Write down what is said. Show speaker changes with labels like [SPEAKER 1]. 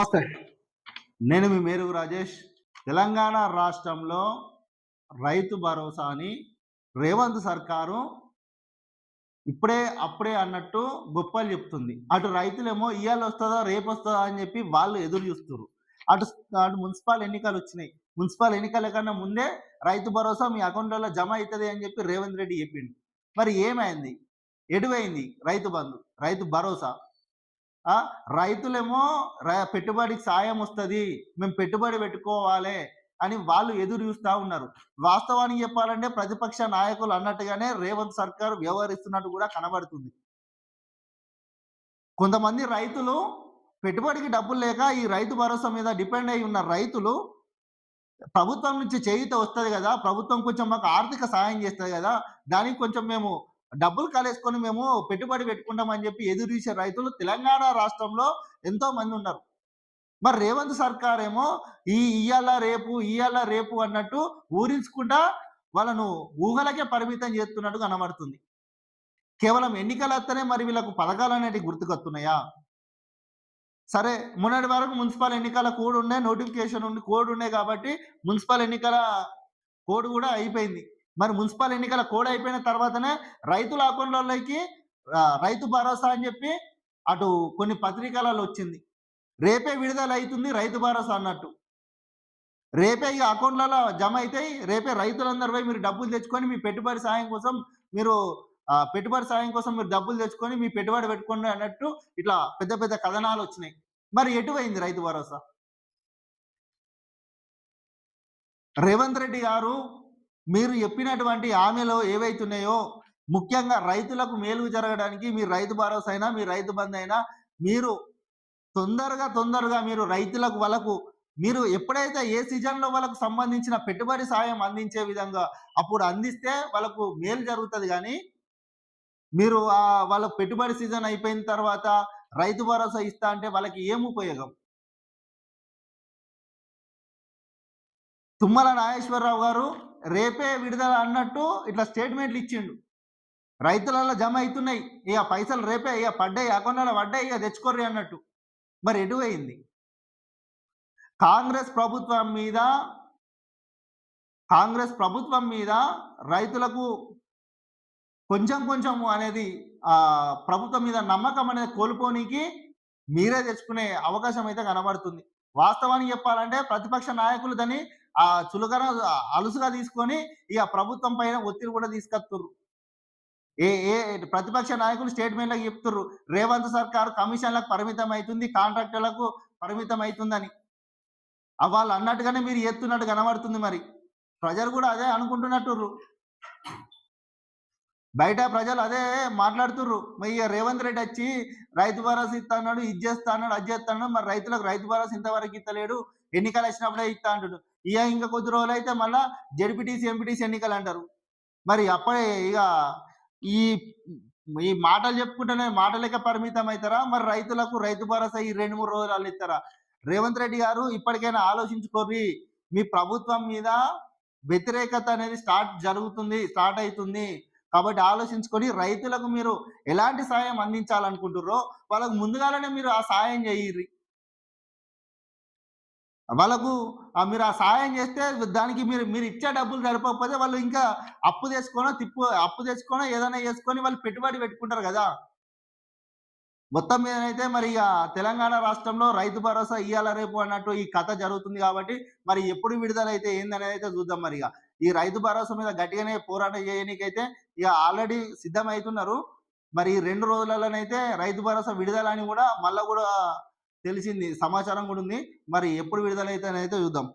[SPEAKER 1] నమస్తే. నేను మీ మేరుగు రాజేష్. తెలంగాణ రాష్ట్రంలో రైతు భరోసాని రేవంత్ సర్కారు ఇప్పుడే, అప్పుడే అన్నట్టు గొప్పలు చెప్తుంది. అటు రైతులేమో ఇయ్యాలొస్తదా, రేపొస్తదా అని చెప్పి వాళ్ళు ఎదురు చూస్తుర్రు. అటు అటు మున్సిపల్ ఎన్నికలొచ్చినాయి. మున్సిపల్ ఎన్నికల కన్నా ముందే రైతు భరోసా మీ అకౌంట్‌లలో జమ అయితది అని చెప్పి రేవంత్ రెడ్డి చెప్పిండు. మరి ఏమైంది? ఎటుపోయింది రైతు బంధు, రైతు భరోసా? ఆ! రైతులేమో పెట్టుబడికి సాయం వస్తది. మేము పెట్టుబడి పెట్టుకోవాలే అని వాళ్ళు ఎదురు చూస్తా ఉన్నారు. వాస్తవానికి చెప్పాలంటే ప్రతిపక్ష నాయకులు అన్నట్టుగానే రేవంత్ సర్కార్ వ్యవహరిస్తున్నట్టు కూడా కనబడుతుంది. కొంతమంది రైతులు పెట్టుబడికి డబ్బులు లేక ఈ రైతు భరోసా మీద డిపెండ్ అయ్యి ఉన్న రైతులు ప్రభుత్వం నుంచి చేయూత వస్తది గదా! ప్రభుత్వం కొంచెం మాకు ఆర్థిక సహాయం చేస్తది గదా! దానికి కొంచెం మేము డబ్బులు కలేసుకొని మేము పెట్టుబడి పెట్టుకుంటామని జెప్పి ఎదురు చూసే రైతులు తెలంగాణ రాష్ట్రంలో ఎంతో మందున్నారు. మరి రేవంత్ సర్కార్ ఏమో ఇయ్యాల రేపు అన్నట్టు ఊరించుకుంటా వాళ్ళను ఊహలకే పరిమితం చేస్తున్నట్టు కనబడుతుంది. కేవలం ఎన్నికలొత్తనే మరి వీళ్ళకు పథకాలనేటివి గుర్తుకొస్తున్నాయా? సరే, మొన్నటి వరకు మున్సిపల్ ఎన్నికల కోడ్ ఉండే, నోటిఫికేషన్ ఉండి, కోడ్ ఉండే కాబట్టి మున్సిపల్ ఎన్నికల కోడ్ గూడా అయిపోయింది. మరి మున్సిపల్ ఎన్నికల కోడ్ అయిపోయిన తర్వాతనే రైతుల అకౌంట్‌లలోకి రైతు భరోసా అని జెప్పి అటు కొన్ని పత్రికలలో వచ్చింది. రేపే విడుదలైతుంది రైతు భరోసా అన్నట్టు. రేపే ఇగ అకౌంట్‌లలో జమ అయితాయి. రేపే రైతులందరూ పోయి మీరు డబ్బులు తెచ్చుకొని మీ పెట్టుబడి సాయం కోసం మీరు పెట్టుబడి సాయం కోసం మీరు డబ్బులు తెచ్చుకొని మీ పెట్టుబడి పెట్టుకోండి అన్నట్టు ఇట్లా పెద్ద పెద్ద కథనాలొచ్చినాయి. మరి ఎటు పోయింది రైతు భరోసా? రేవంత్ రెడ్డి గారు మీరు చెప్పినటువంటి హామీలు ఏవైతున్నాయో ముఖ్యంగా రైతులకు మేలు జరగడానికి మీ రైతు భరోసా అయినా, మీ రైతు బంధు అయినా మీరు తొందరగా మీరు రైతులకు మీరు ఎప్పుడైతే ఏ సీజన్‌లో వాళ్ళకు సంబంధించిన పెట్టుబడి సాయం అందించే విధంగా అప్పుడు అందిస్తే వాళ్ళకు మేలు జరుగుతది గానీ, మీరు వాళ్ళ పెట్టుబడి సీజన్ అయిపోయిన తర్వాత రైతు భరోసా ఇస్తా అంటే వాళ్ళకి ఏం ఉపయోగం? తుమ్మల నాగేశ్వరరావు గారు రేపే విడుదల అన్నట్టు ఇట్లా స్టేట్మెంట్లు ఇచ్చిండు. రైతులలో జమ అయితున్నాయి. ఇగ పైసలు రేపే ఇగ పడ్డాయి అకౌంట్‌లలో పడ్డాయి ఇగ తెచ్చుకోర్రి అన్నట్టు. మరి ఎటు పోయింది? కాంగ్రెస్ ప్రభుత్వం మీద కాంగ్రెస్ ప్రభుత్వం మీద రైతులకు కొంచెం అనేది ప్రభుత్వం మీద నమ్మకం అనేది కోల్పోనీకి మీరే తెచ్చుకునే అవకాశం అయితే కనబడుతుంది. వాస్తవానికి చెప్పాలంటే ప్రతిపక్ష నాయకులు దాన్ని చులకన అలుసుగా తీసుకొని ఇగ ప్రభుత్వం పైన ఒత్తిడి కూడా తీసుకొస్తుర్రు. ఏ ఏ ప్రతిపక్ష నాయకులు స్టేట్మెంట్‌లకి చెప్తుర్రు. రేవంత్ సర్కార్ కమిషన్‌లకు పరిమితం అయితుంది. కాంట్రాక్టర్లకు పరిమితం అయితుందని. వాళ్ళు అన్నట్టుగానే మీరు చేస్తున్నట్టు కనబడుతుంది మరి. ప్రజలు కూడా అదే అనుకుంటున్నట్టుర్రు. బయట ప్రజలు అదే మాట్లాడుతుర్రు. మరి ఇగ రేవంత్ రెడ్డి వచ్చి రైతు భరోసా ఇస్తా అన్నాడు, ఇది చేస్తా అన్నాడు, అది చేస్తా అన్నాడు. మరి రైతులకు రైతు భరోసా ఇంతవరకు ఇత్తలేడు. ఎన్నికలు వచ్చినప్పుడే ఇస్తా అంటుండు. ఇగ ఇంక కొద్ది రోజులైతే మళ్ళా జడ్పీటీసీ, ఎంపీటీసీ ఎన్నికలు అంటారు. మరి అప్పుడే ఇగ ఈ ఈ మాటలు చెప్పుకుంటేనే మాటలకే పరిమితం అయితారా? మరి రైతులకు రైతు భరోసా ఈ 2, 3 రోజులలో ఇస్తారా? రేవంత్ రెడ్డి గారు ఇప్పటికైనా ఆలోచించుకోర్రి. మీ ప్రభుత్వం మీద వ్యతిరేకత అనేది స్టార్ట్ అయితుంది. కాబట్టి ఆలోచించుకొని రైతులకు మీరు ఎలాంటి సాయం అందించాలనుకుంటుర్రో వాళ్ళకు ముందుగానే మీరు ఆ సాయం చేయిర్రి. వాళ్ళకు మీరు ఆ సహాయం చేస్తే దానికి మీరిచ్చే డబ్బులు సరిపోకపోతే వాళ్ళు ఇంకా అప్పు తెచ్చుకోనో ఏదైనా చేసుకొని వాళ్ళు పెట్టుబడి పెట్టుకుంటారు గదా! మొత్తం మీదనైతే మరి తెలంగాణ రాష్ట్రంలో రైతు భరోసా ఇయ్యాల రేపు అన్నట్టు ఈ కథ జరుగుతుంది కాబట్టి మరి ఎప్పుడు విడుదలైతే ఏందనేదైతే చూద్దాం మరిగ. ఈ రైతు భరోసా మీద గట్టిగానే పోరాటం చేయనీకైతే ఆల్రెడీ సిద్ధమైతున్నారు. మరి ఈ 2 రోజులలోనైతే రైతు భరోసా విడుదల అని గూడా మళ్ళా గూడా తెలిసింది. సమాచారం గూడా ఉంది. మరి ఎప్పుడు విడుదలైతదనైతే చూద్దాం.